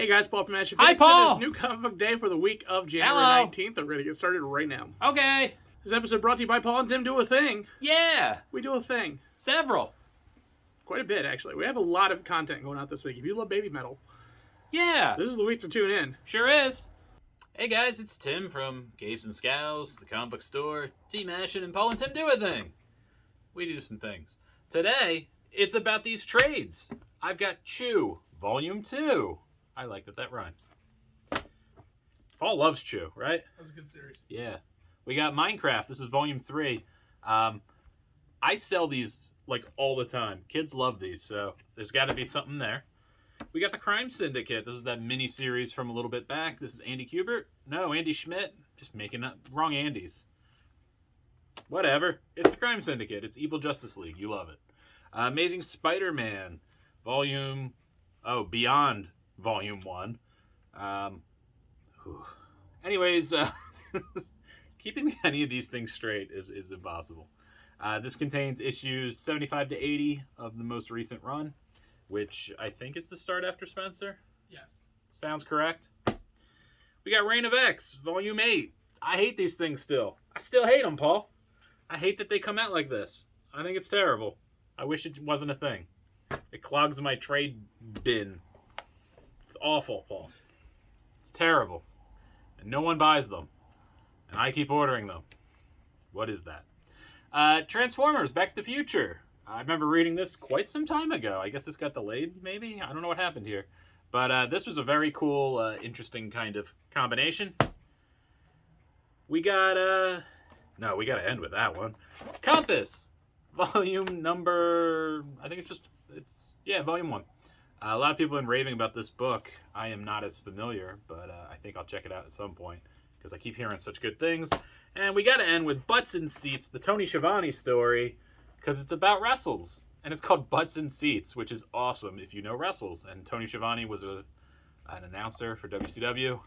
Hey guys, Paul from Ashen. Hi, Paul! It's new comic book day for the week of January 19th. I'm going to get started right now. Okay. This episode brought to you by Paul and Tim Do a Thing. Yeah. We do a thing. Several. Quite a bit, actually. We have a lot of content going out this week. If you love baby metal, Yeah. this is the week to tune in. Sure is. Hey guys, it's Tim from Games and Scowls, the comic book store, Team Ashen, and Paul and Tim Do a Thing. We do some things. Today, it's about these trades. I've got Chew, Volume 2. I like that rhymes. Paul loves Chew, right? That was a good series. Yeah. We got Minecraft. This is Volume 3. I sell these like all the time. Kids love these, so there's got to be something there. We got the Crime Syndicate. This is that mini-series from a little bit back. This is Andy Kubert. No, Andy Schmidt. Just making up wrong Andys. Whatever. It's the Crime Syndicate. It's Evil Justice League. You love it. Amazing Spider-Man. Beyond Volume 1. Anyways, keeping any of these things straight is impossible. This contains issues 75 to 80 of the most recent run, which I think is the start after Spencer. Yes. Sounds correct. We got Reign of X, Volume 8. I hate these things still. I still hate them, Paul. I hate that they come out like this. I think it's terrible. I wish it wasn't a thing. It clogs my trade bin. It's awful, Paul. It's terrible. And no one buys them. And I keep ordering them. What is that? Transformers, Back to the Future. I remember reading this quite some time ago. I guess this got delayed, maybe? I don't know what happened here. But this was a very cool, interesting kind of combination. We got, no, we got to end with that one. Compass, volume number, I think Volume 1. A lot of people have been raving about this book. I am not as familiar, but I think I'll check it out at some point because I keep hearing such good things. And we got to end with Butts in Seats, the Tony Schiavone story, because it's about wrestles. And it's called Butts in Seats, which is awesome if you know wrestles. And Tony Schiavone was an announcer for WCW.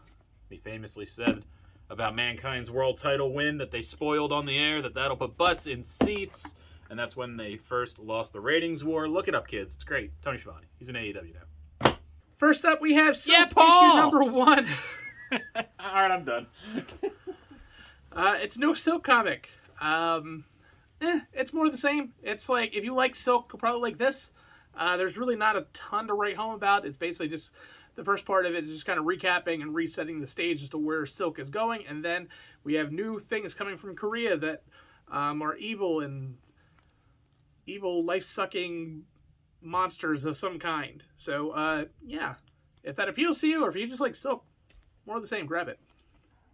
He famously said about Mankind's world title win that they spoiled on the air, that'll put butts in seats. And that's when they first lost the ratings war. Look it up, kids. It's great. Tony Schiavone. He's in AEW now. First up, we have Silk Paul! issue number 1. All right, I'm done. It's no Silk comic. It's more of the same. It's like, if you like Silk, you'll probably like this. There's really not a ton to write home about. It's basically just, the first part of it is just kind of recapping and resetting the stage as to where Silk is going. And then we have new things coming from Korea that are evil life-sucking monsters of some kind. So, yeah. If that appeals to you, or if you just like Silk, more of the same, grab it.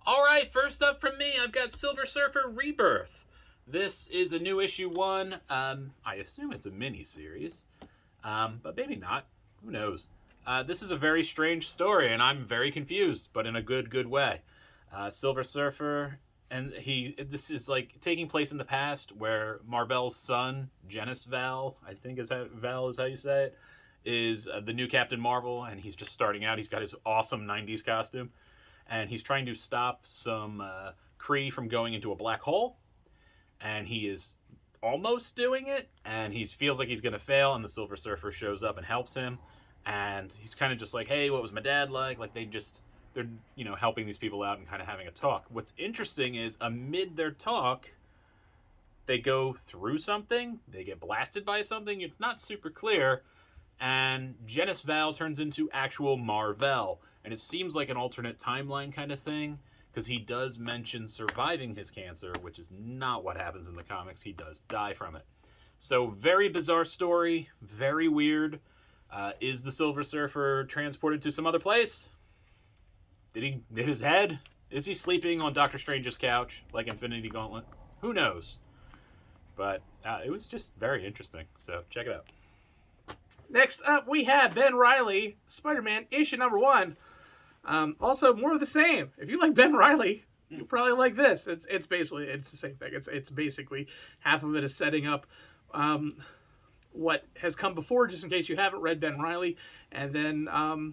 All right, first up from me, I've got Silver Surfer Rebirth. This is a new issue 1. I assume it's a mini-series, but maybe not. Who knows? This is a very strange story, and I'm very confused, but in a good way. Silver Surfer, and this is like taking place in the past, where Mar-Vell's son, Genis Val, I think Val is how you say it, is the new Captain Marvel, and he's just starting out. He's got his awesome 90s costume, and he's trying to stop some Kree from going into a black hole. And he is almost doing it, and he feels like he's going to fail, and the Silver Surfer shows up and helps him. And he's kind of just like, hey, what was my dad like? Like, they're helping these people out and kind of having a talk. What's interesting is, amid their talk, they go through something, they get blasted by something, it's not super clear, and Genis Val turns into actual Mar-Vell. And it seems like an alternate timeline kind of thing, because he does mention surviving his cancer, which is not what happens in the comics. He does die from it. So, very bizarre story, very weird. Is the Silver Surfer transported to some other place? Did he hit his head? Is he sleeping on Doctor Strange's couch, like Infinity Gauntlet? Who knows? But it was just very interesting, so check it out. Next up, we have Ben Reilly, Spider-Man, issue number 1. Also, more of the same. If you like Ben Reilly, you'll probably like this. It's the same thing. It's basically half of it is setting up what has come before, just in case you haven't read Ben Reilly, and then I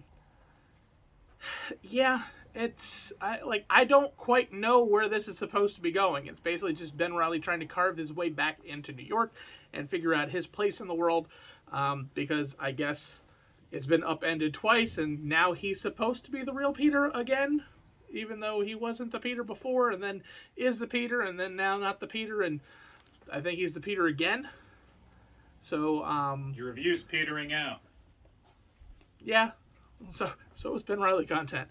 don't quite know where this is supposed to be going. It's basically just Ben Reilly trying to carve his way back into New York and figure out his place in the world, because I guess it's been upended twice, and now he's supposed to be the real Peter again, even though he wasn't the Peter before, and then is the Peter, and then now not the Peter, and I think he's the Peter again. So, Your review's petering out. yeah. So is Ben Reilly content.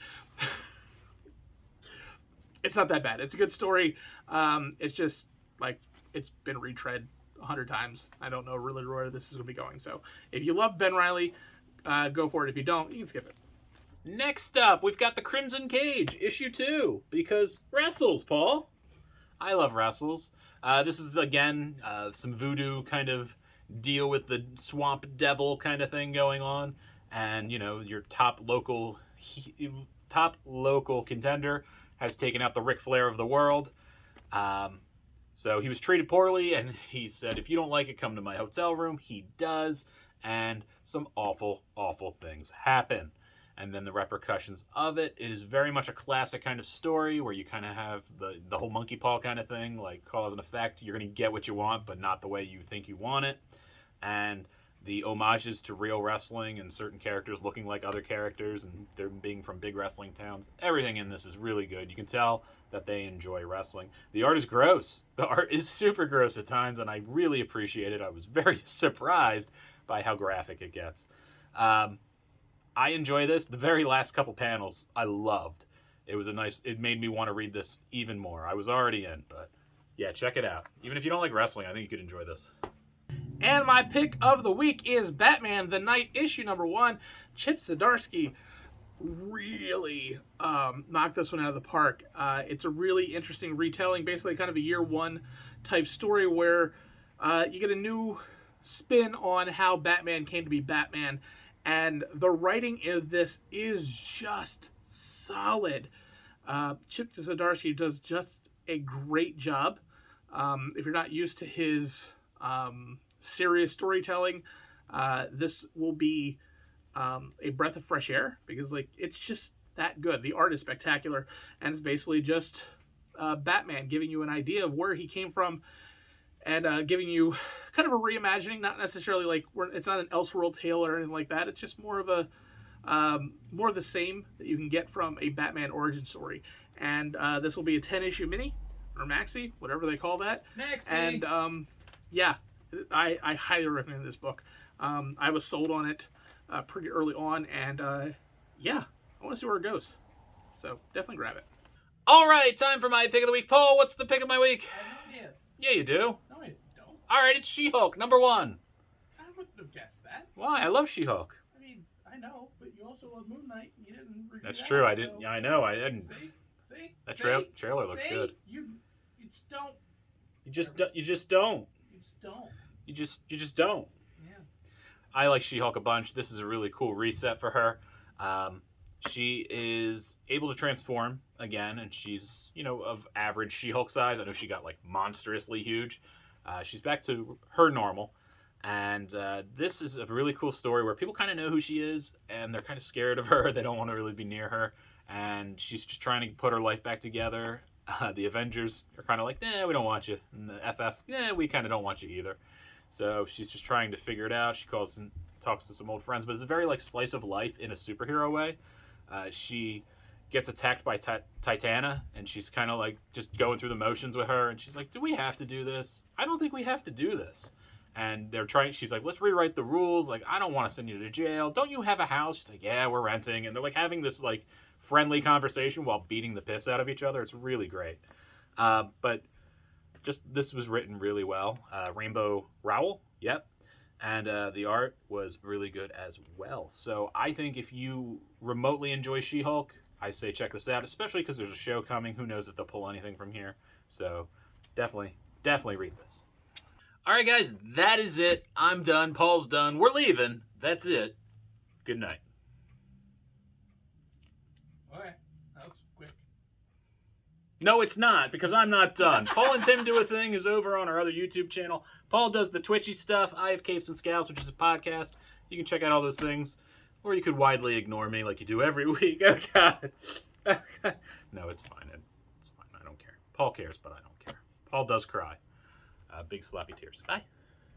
It's not that bad. It's a good story. It's just, like, it's been retread 100 times. I don't know really where this is going to be going. So, if you love Ben Reilly, go for it. If you don't, you can skip it. Next up, we've got the Crimson Cage, issue 2, because wrestles, Paul. I love wrestles. This is, again, some voodoo kind of deal with the swamp devil kind of thing going on. And, you know, your top local contender has taken out the Ric Flair of the world. So he was treated poorly, and he said, if you don't like it, come to my hotel room. He does, and some awful, awful things happen. And then the repercussions of it. It is very much a classic kind of story where you kind of have the whole monkey paw kind of thing, like cause and effect. You're going to get what you want, but not the way you think you want it. And the homages to real wrestling and certain characters looking like other characters and they're being from big wrestling towns. Everything in this is really good. You can tell that they enjoy wrestling. The art is gross. The art is super gross at times, and I really appreciate it. I was very surprised by how graphic it gets. I enjoy this. The very last couple panels I loved. It made me want to read this even more. I was already in, but yeah, check it out. Even if you don't like wrestling, I think you could enjoy this. And my pick of the week is Batman the Knight, issue number 1. Chip Zdarsky really knocked this one out of the park. It's a really interesting retelling, basically kind of a year one type story where you get a new spin on how Batman came to be Batman. And the writing in this is just solid. Chip Zdarsky does just a great job. If you're not used to his serious storytelling, this will be a breath of fresh air because, like, it's just that good. The art is spectacular, and it's basically just Batman giving you an idea of where he came from and giving you kind of a reimagining, not necessarily like it's not an Elseworld tale or anything like that. It's just more of the same that you can get from a Batman origin story. And this will be a 10-issue mini or maxi, whatever they call that. Maxi. And yeah, I highly recommend this book. I was sold on it pretty early on, and yeah, I want to see where it goes. So definitely grab it. All right, time for my pick of the week. Paul, what's the pick of my week? Yeah, you do. No, I don't. All right, it's She-Hulk, number 1. I wouldn't have guessed that. Why? I love She-Hulk. I mean, I know, but you also love Moon Knight. You didn't review That's that, true. I so- didn't. Yeah, I know. I didn't. See? That See? trailer looks See? good. You just don't. You just don't. You just don't. You just don't. Yeah. I like She-Hulk a bunch. This is a really cool reset for her. She is able to transform again, and she's, you know, of average She-Hulk size. I know she got, like, monstrously huge. She's back to her normal. And this is a really cool story where people kind of know who she is, and they're kind of scared of her. They don't want to really be near her. And she's just trying to put her life back together. The Avengers are kind of like, we don't want you. And the FF, we kind of don't want you either. So she's just trying to figure it out. She calls and talks to some old friends, but it's a very, like, slice of life in a superhero way. She gets attacked by Titana, and she's kind of like just going through the motions with her, and she's like, do we have to do this? I don't think we have to do this. And she's like, let's rewrite the rules. Like, I don't want to send you to jail. Don't you have a house? She's like, yeah, we're renting. And they're like having this like friendly conversation while beating the piss out of each other. It's really great. But just, this was written really well. Rainbow Rowell. Yep. And the art was really good as well. So I think if you remotely enjoy She-Hulk, I say check this out, especially because there's a show coming. Who knows if they'll pull anything from here. So definitely read this. All right, guys, that is it. I'm done. Paul's done. We're leaving. That's it. Good night. Okay, that was quick. No, it's not, because I'm not done. Paul and Tim Do a Thing is over on our other YouTube channel. Paul does the Twitchy stuff. I have Capes and Scowls, which is a podcast. You can check out all those things. Or you could widely ignore me like you do every week. Oh, God. No, it's fine. It's fine. I don't care. Paul cares, but I don't care. Paul does cry. Big slappy tears. Bye.